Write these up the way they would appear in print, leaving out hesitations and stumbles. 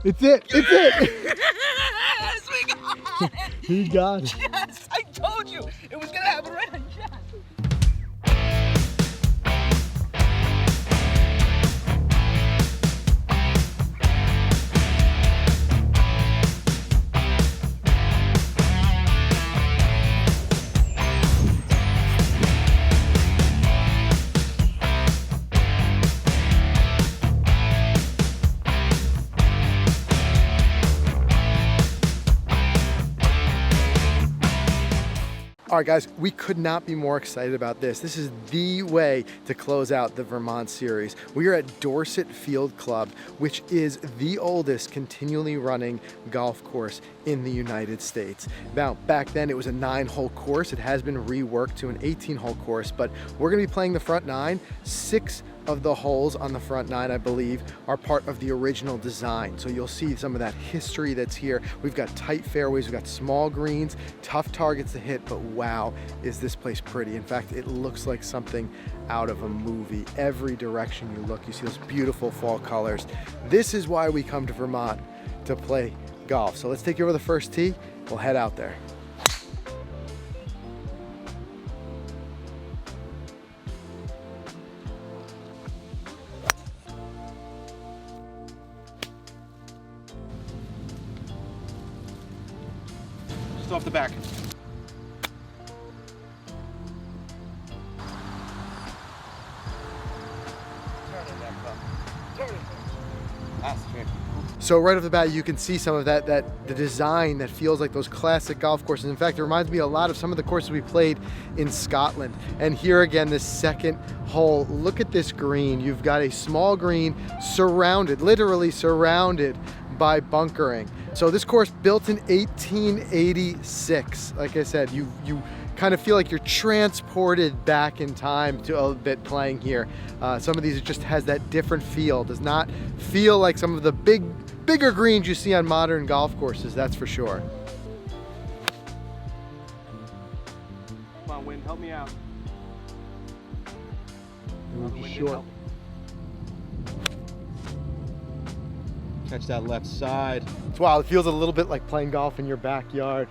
It's it. It's it. Yes, we got it. He got it. Yes, I told you it was gonna happen right on shot. All right, guys, we could not be more excited about this. This is the way to close out the Vermont series. We are at Dorset Field Club, which is the oldest continually running golf course in the United States. Now, back then it was a 9-hole course. It has been reworked to an 18-hole course, but we're gonna be playing the front 9. 6 of the holes on the front 9, I believe, are part of the original design. So you'll see some of that history that's here. We've got tight fairways, we've got small greens, tough targets to hit, but wow, is this place pretty. In fact, it looks like something out of a movie. Every direction you look, you see those beautiful fall colors. This is why we come to Vermont to play golf. So let's take you over the first tee. We'll head out there. Off the back. So right off the bat, you can see some of the design that feels like those classic golf courses. In fact, it reminds me a lot of some of the courses we played in Scotland. And here again, this second hole, look at this green. You've got a small green surrounded, literally surrounded by bunkering. So this course built in 1886. Like I said, you kind of feel like you're transported back in time to a bit playing here. Some of these, it just has that different feel. Does not feel like some of the bigger greens you see on modern golf courses, that's for sure. Come on, Wynn, help me out. Short. Catch that left side. It's wild. It feels a little bit like playing golf in your backyard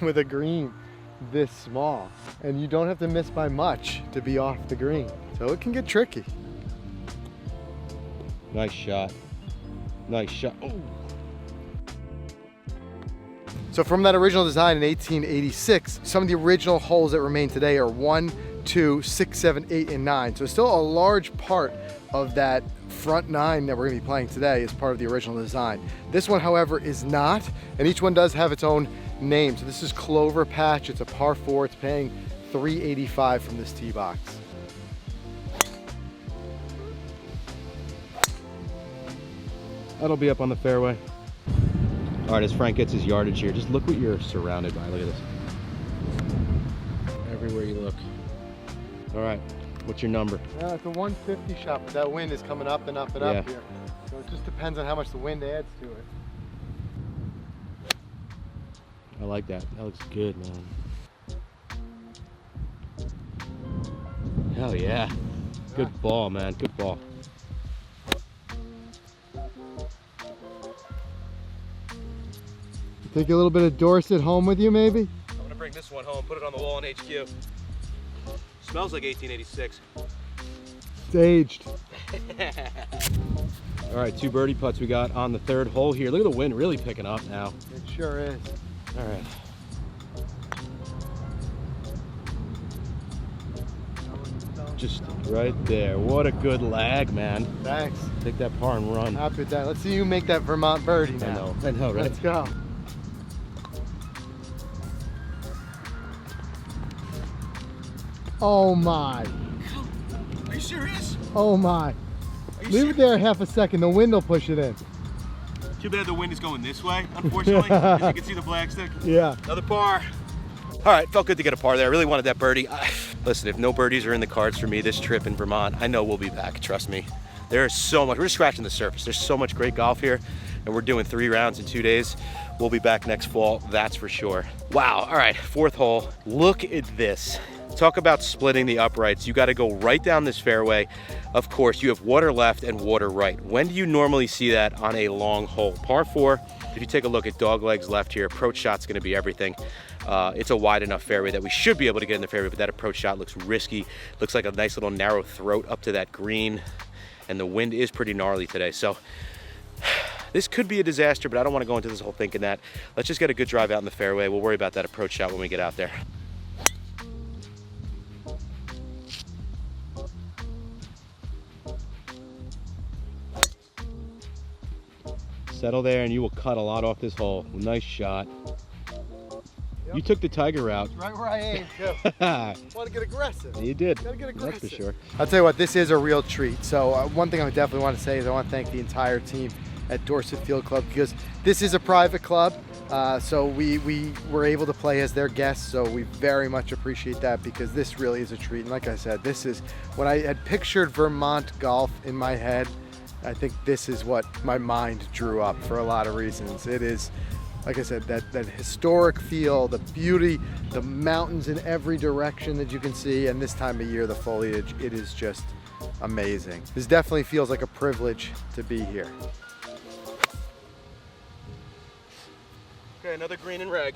with a green this small. And you don't have to miss by much to be off the green. So it can get tricky. Nice shot. Nice shot. Oh. So from that original design in 1886, some of the original holes that remain today are 1, 2, 6, 7, 8, and 9. So still a large part of that front 9 that we're gonna be playing today is part of the original design. This one, however, is not, and each one does have its own name. So this is Clover Patch. It's a par 4. It's paying $385 from this tee box. That'll be up on the fairway. All right, as Frank gets his yardage here, just look what you're surrounded by. Look at this. Everywhere you look. All right, what's your number? It's a 150 shot, but that wind is coming up and up and up here. So it just depends on how much the wind adds to it. I like that. That looks good, man. Hell yeah. Good ball, man. Good ball. Take a little bit of Dorset home with you, maybe? I'm gonna bring this one home, put it on the wall in HQ. Smells like 1886. Staged. All right, 2 birdie putts we got on the 3rd hole here. Look at the wind really picking up now. It sure is. All right. Just right there. What a good lag, man. Thanks. Take that par and run. Happy with that. Let's see you make that Vermont birdie now. I know, right? Let's go. Oh my. Are you serious? Oh my. Leave it there half a second. The wind will push it in. Too bad the wind is going this way, unfortunately. As you can see the black stick. Yeah. Another par. All right, felt good to get a par there. I really wanted that birdie. Listen, if no birdies are in the cards for me this trip in Vermont, I know we'll be back, trust me. There is so much, we're just scratching the surface. There's so much great golf here, and we're doing 3 rounds in 2 days. We'll be back next fall, that's for sure. Wow, all right, 4th hole. Look at this. Talk about splitting the uprights. You got to go right down this fairway. Of course, you have water left and water right. When do you normally see that on a long hole? Par 4, if you take a look at dog legs left here, approach shot's going to be everything. It's a wide enough fairway that we should be able to get in the fairway, but that approach shot looks risky. Looks like a nice little narrow throat up to that green, and the wind is pretty gnarly today. So this could be a disaster, but I don't want to go into this whole thinking that. Let's just get a good drive out in the fairway. We'll worry about that approach shot when we get out there. Settle there and you will cut a lot off this hole. Nice shot. Yep. You took the tiger route. Right where I aimed too. Want to get aggressive. You did. Gotta get aggressive. That's for sure. I'll tell you what, this is a real treat. So one thing I definitely want to say is I want to thank the entire team at Dorset Field Club, because this is a private club. So we were able to play as their guests. So we very much appreciate that, because this really is a treat. And like I said, this is when I had pictured Vermont golf in my head. I think this is what my mind drew up for a lot of reasons. It is, like I said, that historic feel, the beauty, the mountains in every direction that you can see, and this time of year, the foliage, it is just amazing. This definitely feels like a privilege to be here. Okay, another green and reg.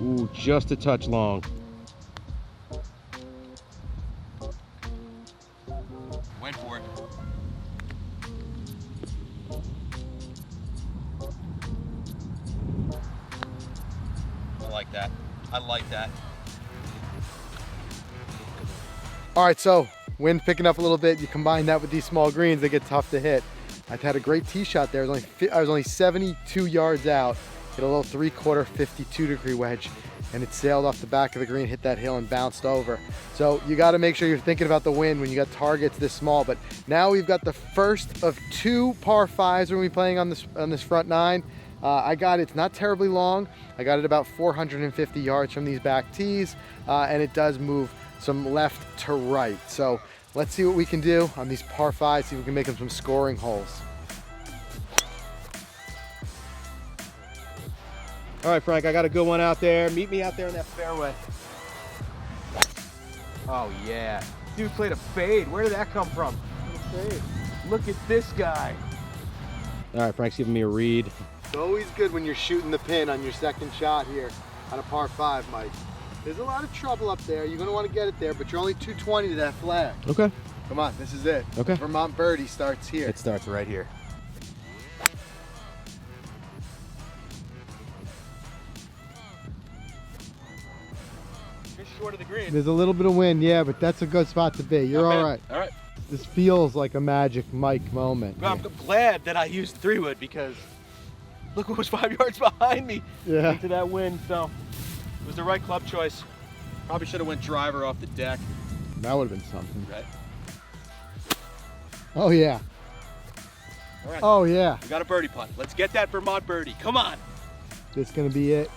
Ooh, just a touch long. Went for it. I like that. I like that. All right, so wind picking up a little bit. You combine that with these small greens, they get tough to hit. I've had a great tee shot there. I was only 72 yards out. Hit a little 3/4 52-degree wedge, and it sailed off the back of the green, hit that hill and bounced over. So you got to make sure you're thinking about the wind when you got targets this small. But now we've got the first of 2 par 5s we're going to be playing on this front 9. I got it's not terribly long. I got it about 450 yards from these back tees, and it does move some left to right. So let's see what we can do on these par 5s, see if we can make them some scoring holes. All right, Frank, I got a good one out there. Meet me out there in that fairway. Oh, yeah. Dude played a fade. Where did that come from? Fade. Look at this guy. All right, Frank's giving me a read. It's always good when you're shooting the pin on your second shot here on a par 5, Mike. There's a lot of trouble up there. You're going to want to get it there, but you're only 220 to that flag. Okay. Come on, this is it. Okay. Vermont birdie starts here. It starts right here. Short of the green. There's a little bit of wind, yeah, but that's a good spot to be. You're all right. All right. This feels like a Magic Mike moment. Well, I'm glad that I used 3-wood, because look what was 5 yards behind me into that wind. So it was the right club choice. Probably should have went driver off the deck. That would have been something. Right. Oh yeah. All right. Oh yeah. We got a birdie putt. Let's get that Vermont birdie. Come on. This is gonna be it.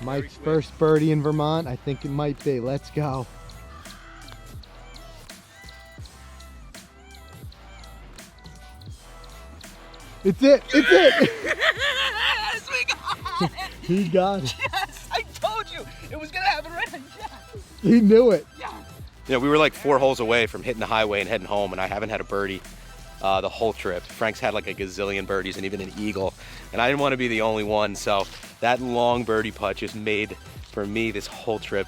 Mike's first birdie in Vermont. I think it might be. Let's go. It's it. It's it. Yes, we got it. He got it. Yes, I told you it was gonna happen right. Yes. He knew it. Yeah. You know, we were like 4 holes away from hitting the highway and heading home, and I haven't had a birdie the whole trip. Frank's had like a gazillion birdies and even an eagle, and I didn't want to be the only one. So that long birdie putt just made for me this whole trip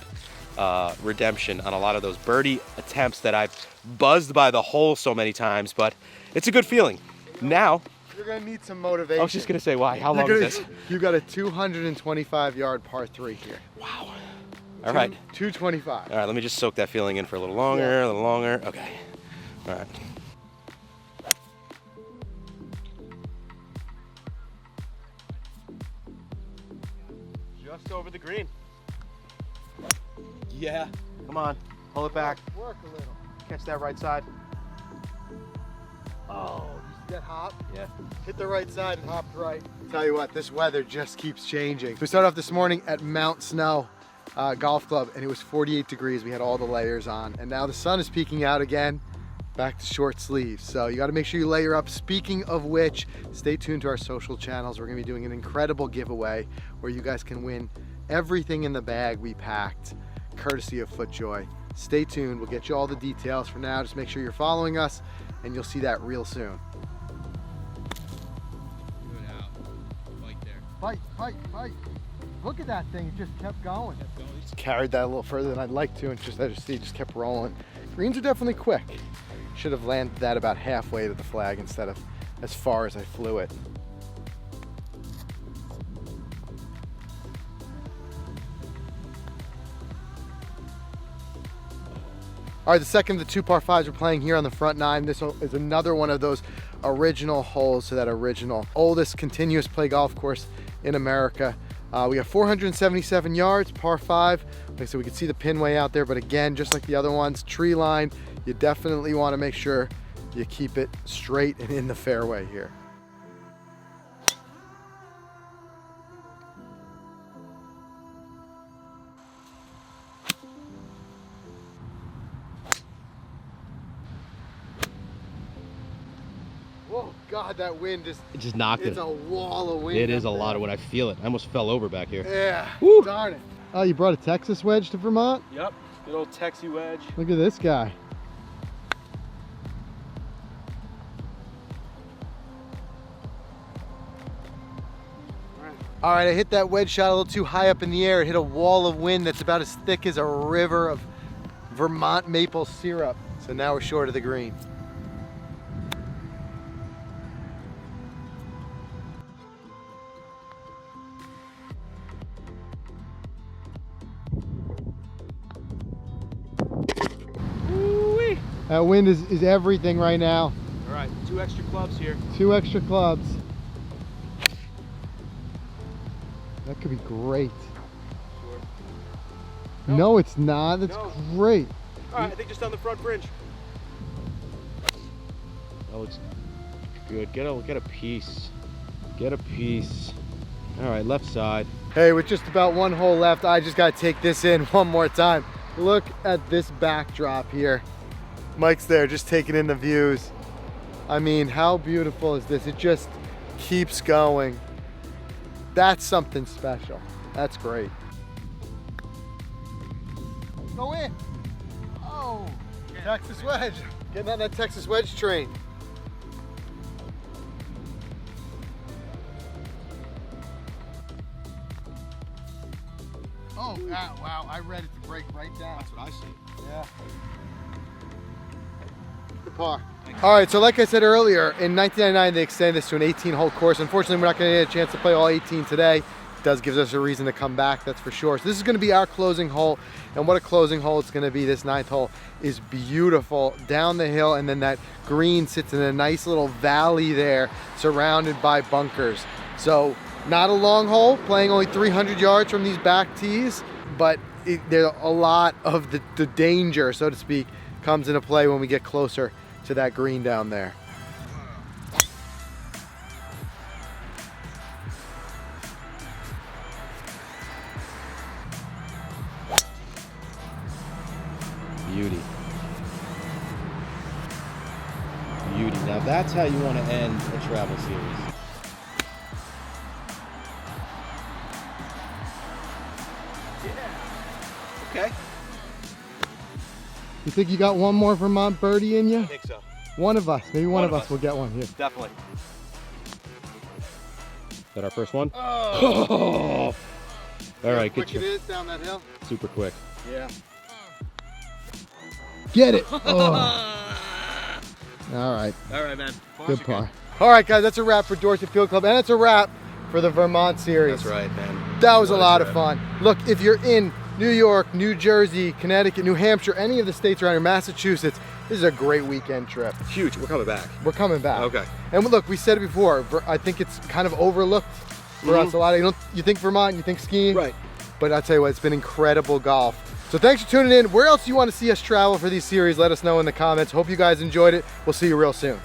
redemption on a lot of those birdie attempts that I've buzzed by the hole so many times. But it's a good feeling. Now you're gonna need some motivation. I was just gonna say, why? How long is this? You got a 225-yard par 3 here. Wow. All right. 225. All right, let me just soak that feeling in for a little longer, a little longer. Okay. All right. Just over the green. Yeah. Come on. Pull it back. Work a little. Catch that right side. Oh, you see that hop? Yeah. Hit the right side and hopped right. Tell you what, this weather just keeps changing. We started off this morning at Mount Snow Golf Club, and it was 48 degrees. We had all the layers on, and now the sun is peeking out again. back to short sleeves. So you got to make sure you layer up. Speaking of which, stay tuned to our social channels. We're going to be doing an incredible giveaway where you guys can win everything in the bag we packed, courtesy of FootJoy. Stay tuned. We'll get you all the details. For now, just make sure you're following us, and you'll see that real soon. Fight, fight, fight. Look at that thing, it just kept going. Just carried that a little further than I'd like to, and just as you see, just kept rolling. Greens are definitely quick. Should have landed that about halfway to the flag instead of as far as I flew it. All right, the second of the 2 par 5s we're playing here on the front 9. This is another one of those original holes to that original oldest continuous play golf course in America. We have 477 yards, par 5. Like I said, we can see the pin way out there, but again, just like the other ones, tree lined. You definitely want to make sure you keep it straight and in the fairway here. Oh God, that wind is, It just knocked it. It's a wall of wind. It is a lot of wind. I feel it. I almost fell over back here. Yeah, Woo. darn it. Oh, you brought a Texas wedge to Vermont? Yep, good old Texie wedge. Look at this guy. All right, I hit that wedge shot a little too high up in the air. It hit a wall of wind that's about as thick as a river of Vermont maple syrup. So now we're short of the green. Woo-wee. That wind is everything right now. All right, 2 extra clubs here. 2 extra clubs. That could be great. Sure. No, it's not. That's great. All right, I think just on the front fringe. That looks good. Get a piece. Get a piece. All right, left side. Hey, with just about 1 hole left, I just got to take this in one more time. Look at this backdrop here. Mike's there just taking in the views. I mean, how beautiful is this? It just keeps going. That's something special. That's great. Go in. Oh, Texas wedge. Getting on that Texas wedge train. Oh, wow, I read it to break right down. That's what I see. Yeah. Good par. All right, so like I said earlier, in 1999 they extended this to an 18-hole course. Unfortunately, we're not going to get a chance to play all 18 today. It does give us a reason to come back, that's for sure. So this is going to be our closing hole, and what a closing hole it's going to be. This 9th hole is beautiful down the hill, and then that green sits in a nice little valley there, surrounded by bunkers. So not a long hole, playing only 300 yards from these back tees, but there a lot of the danger, so to speak, comes into play when we get closer to that green down there. Beauty. Beauty. Now that's how you want to end a travel series. Yeah. Okay. You think you got one more Vermont birdie in you? I think so. One of us, maybe one of us will get one here. Definitely. Is that our first one? Oh! All right, quick good. it is down that hill. Super quick. Yeah. Get it. Oh. All right. All right, man. Good par. All right, guys, that's a wrap for Dorset Field Club, and it's a wrap for the Vermont series. That's right, man. That was a lot of fun. Look, if you're in New York, New Jersey, Connecticut, New Hampshire, any of the states around here, Massachusetts, this is a great weekend trip. Huge. We're coming back. We're coming back. Okay. And look, we said it before, I think it's kind of overlooked for us a lot. You think Vermont, you think skiing. Right. But I'll tell you what, it's been incredible golf. So thanks for tuning in. Where else do you want to see us travel for these series? Let us know in the comments. Hope you guys enjoyed it. We'll see you real soon.